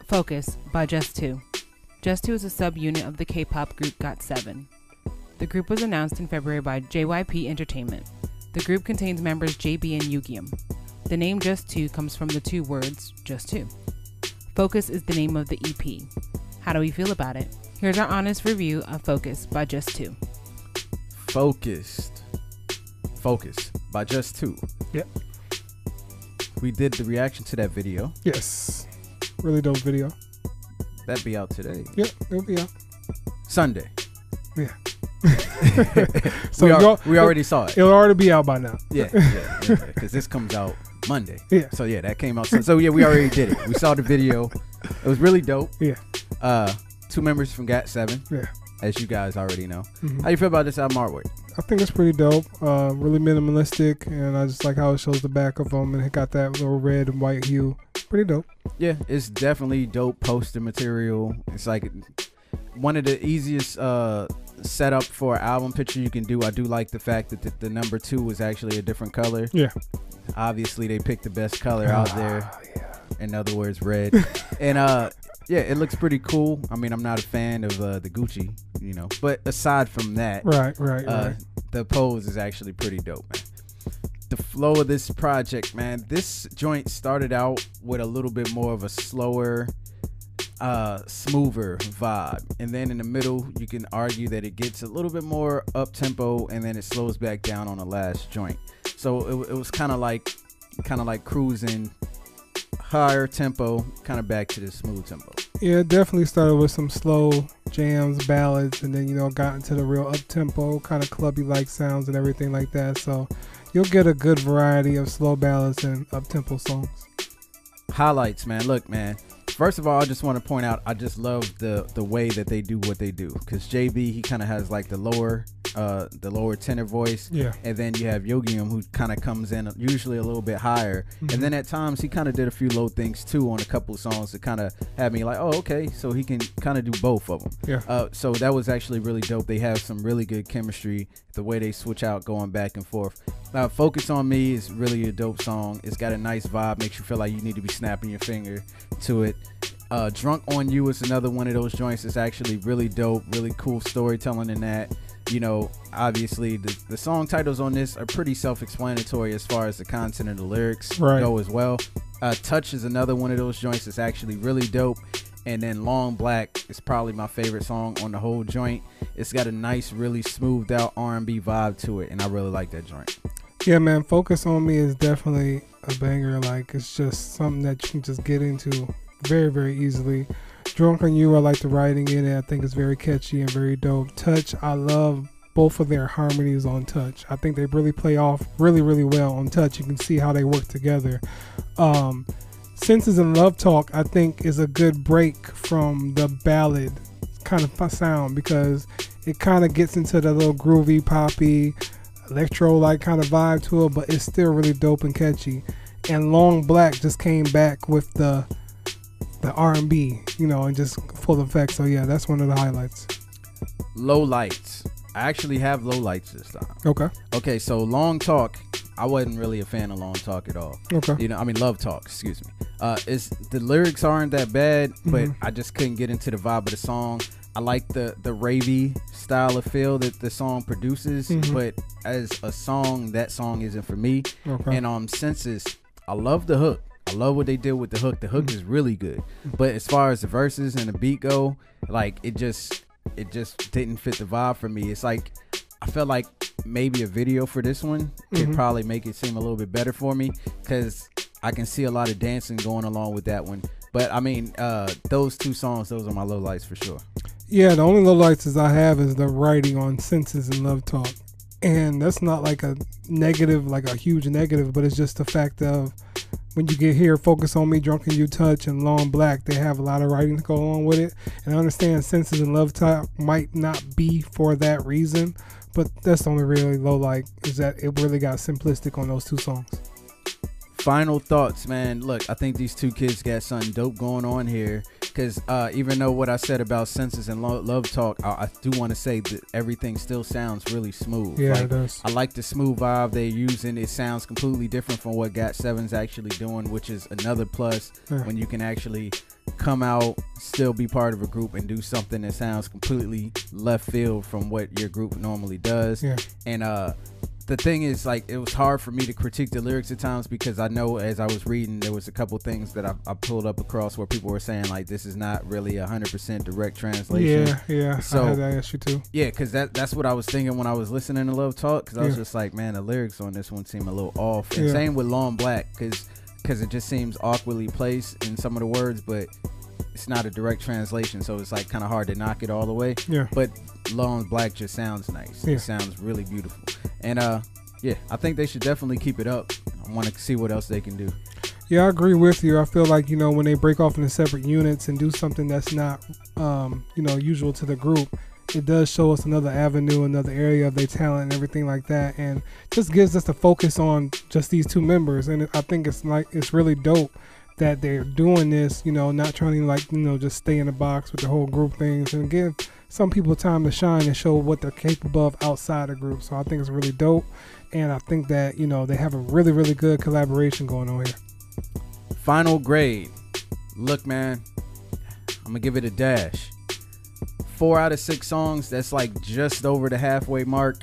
Focus by Jus2. Jus2 is a subunit of the K-pop group Got7. The group was announced in February by JYP Entertainment. The group contains members JB and Yugyeom. The name Jus2 comes from the two words Jus2. Focus is the name of the EP. How do we feel about it? Here's our honest review of Focus by Jus2. Focus by Jus2. Yep. We did the reaction to that video. Yes. Really dope video. That'd be out today. Yep, it'll be out Sunday. Yeah. So we already saw it. It'll already be out by now. Yeah. Because this comes out Monday. Yeah. So yeah, that came out. So yeah, we already did it. We saw the video. It was really dope. Yeah. 2 members from Got7. Yeah. As you guys already know. Mm-hmm. How you feel about this album artwork? I think it's pretty dope. Really minimalistic, and I just like how it shows the back of them, and it got that little red and white hue. Pretty dope. Yeah, it's definitely dope poster material. It's like one of the easiest setup for an album picture you can do. I do like the fact that the number 2 was actually a different color. Yeah. Obviously, they picked the best color out there. Yeah. In other words, red. And yeah, it looks pretty cool. I mean, I'm not a fan of the Gucci, but aside from that, right. The pose is actually pretty dope, man. The flow of this project, man, this joint started out with a little bit more of a slower, smoother vibe, and then in the middle you can argue that it gets a little bit more up tempo, and then it slows back down on the last joint. So it was kind of like cruising higher tempo, kind of back to the smooth tempo. Yeah, it definitely started with some slow jams, ballads, and then got into the real up tempo, kind of clubby like sounds and everything like that. So you'll get a good variety of slow ballads and up tempo songs. Highlights, man. Look, man. First of all, I just want to point out, I just love the way that they do what they do. Because JB, he kind of has like the lower tenor voice. Yeah. And then you have Yugyeom, who kind of comes in usually a little bit higher. Mm-hmm. And then at times he kind of did a few low things too on a couple of songs to kind of have me like, oh, okay. So he can kind of do both of them. Yeah. So that was actually really dope. They have some really good chemistry, the way they switch out going back and forth. Focus on Me is really a dope song. It's got a nice vibe, makes you feel like you need to be snapping your finger to it. Drunk on You is another one of those joints that's actually really dope, really cool storytelling in that. Obviously the song titles on this are pretty self-explanatory as far as the content of the lyrics go as well. Touch is another one of those joints that's actually really dope. And then Long Black is probably my favorite song on the whole joint. It's got a nice, really smoothed out R&B vibe to it, and I really like that joint. Yeah, man, Focus on Me is definitely a banger. Like, it's just something that you can just get into very, very easily. Drunk on You, I like the writing in it. I think it's very catchy and very dope. Touch, I love both of their harmonies on Touch. I think they really play off really, really well on Touch. You can see how they work together. Senses and Love Talk, I think, is a good break from the ballad kind of sound, because it kind of gets into the little groovy, poppy, electro-like kind of vibe to it, but it's still really dope and catchy. And Long Black just came back with the R&B, and just full effect. So yeah, that's one of the highlights. Lowlights. I actually have Lowlights this time. Okay, so Long Talk, I wasn't really a fan of Long Talk at all. Love Talk, excuse me. The lyrics aren't that bad, but I just couldn't get into the vibe of the song. I like the ravey style of feel that the song produces, but as a song, that song isn't for me. And Senses, I love the hook. I love what they did with the hook. The hook is really good, but as far as the verses and the beat go, like it just didn't fit the vibe for me. It's like I felt like maybe a video for this one could probably make it seem a little bit better for me, because I can see a lot of dancing going along with that one. But I mean, those 2 songs, those are my lowlights for sure. Yeah, the only lowlights I have is the writing on Senses and Love Talk. And that's not like a negative, like a huge negative, but it's just the fact of when you get here, Focus on Me, Drunk on You, Touch, and Long Black, they have a lot of writing to go along with it. And I understand Senses and Love Talk might not be for that reason, but that's the only really low light, is that it really got simplistic on those 2 songs. Final thoughts, man. Look, I think these 2 kids got something dope going on here, because even though what I said about Senses and Love Talk, I do want to say that everything still sounds really smooth. Yeah, it does. I like the smooth vibe they're using. It sounds completely different from what Got7's actually doing, which is another plus when you can actually come out, still be part of a group, and do something that sounds completely left field from what your group normally does. Yeah. And the thing is, like, it was hard for me to critique the lyrics at times because I know as I was reading, there was a couple things that I pulled up across where people were saying, like, this is not really 100% direct translation. Yeah. So, I had that issue too. Yeah, because that's what I was thinking when I was listening to Love Talk, because I was just like, man, the lyrics on this one seem a little off. And same with Long Black, because it just seems awkwardly placed in some of the words, but it's not a direct translation, so it's like kind of hard to knock it all the way. Yeah. But Long Black just sounds nice. Yeah. It sounds really beautiful. And yeah, I think they should definitely keep it up. I want to see what else they can do. Yeah, I agree with you. I feel like, when they break off into separate units and do something that's not, usual to the group, it does show us another avenue, another area of their talent and everything like that, and just gives us the focus on just these two members. And I think it's really dope that they're doing this, not trying to just stay in the box with the whole group things, and give some people time to shine and show what they're capable of outside the group. So I think it's really dope, and I think that they have a really, really good collaboration going on here. Final grade. Look, man, I'm gonna give it a dash. 4 out of 6 songs. That's like just over the halfway mark.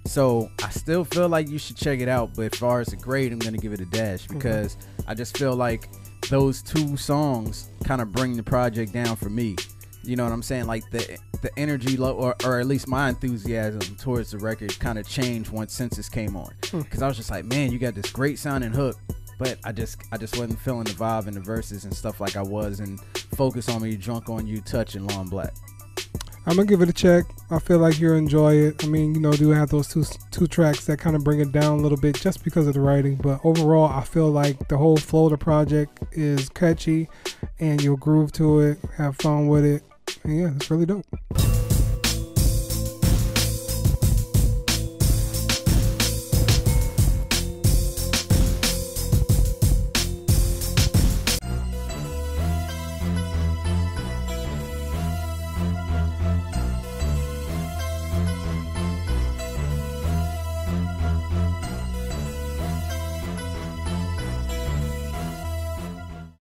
So I still feel like you should check it out, but as far as a grade, I'm gonna give it a dash because I just feel like those 2 songs kind of bring the project down for me. You know what I'm saying? Like the energy or at least my enthusiasm towards the record kind of changed once Census came on, because I was just like, man, you got this great sounding hook, but I just wasn't feeling the vibe in the verses and stuff like I was in Focus on Me, Drunk on You, Touch, and Long Black. I'm gonna give it a check. I feel like you'll enjoy it. I mean, do have those two tracks that kind of bring it down a little bit just because of the writing, but overall I feel like the whole flow of the project is catchy and you'll groove to it, have fun with it, and yeah, it's really dope.